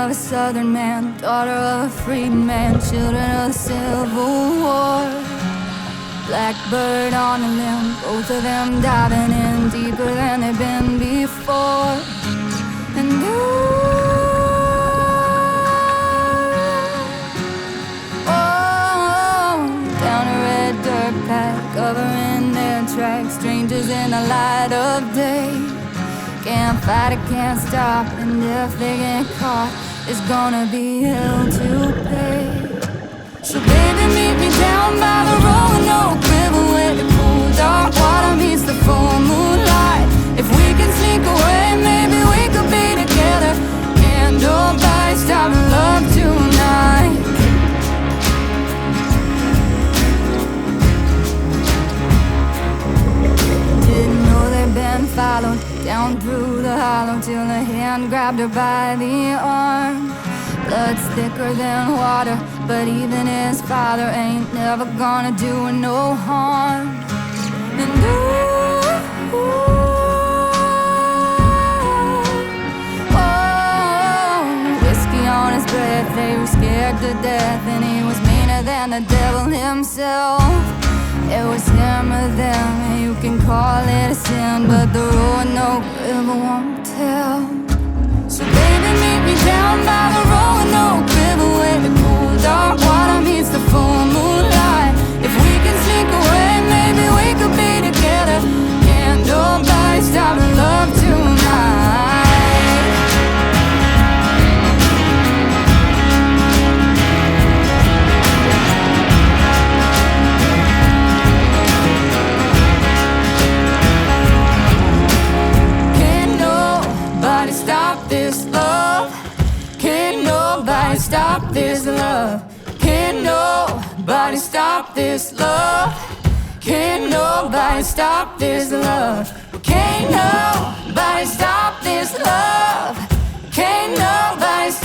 of a southern man, daughter of a freedman, children of the Civil War. Blackbird on a limb, both of them diving in deeper than they've been before. And down a red dirt path, covering their tracks, strangers in the light of day. Can't fight it, can't stop, and if they get caught, it's gonna be hell to pay. So baby, meet me down by the Roanoke River, where the cool dark water meets the full moonlight. If we can sneak away, maybe we could be together. Can't nobody stop love tonight. Didn't know they'd been followed down through the hollow till a hand grabbed her by the arm. Blood's thicker than water, but even his father ain't never gonna do her no harm. And whiskey on his breath, they were scared to death, and he was meaner than the devil himself. It was him or them, and you can call it a sin, but the Roanoke River won't tell. So baby, meet me down by the Roanoke River, where the cool dark water meets the full moonlight. If we can sneak away, maybe we could be together. Can't nobody stop love tonight. Stop this love. Can't nobody stop this love. Can't nobody stop this love. Can't nobody stop this love. Can't nobody stop this love. Can't nobody stop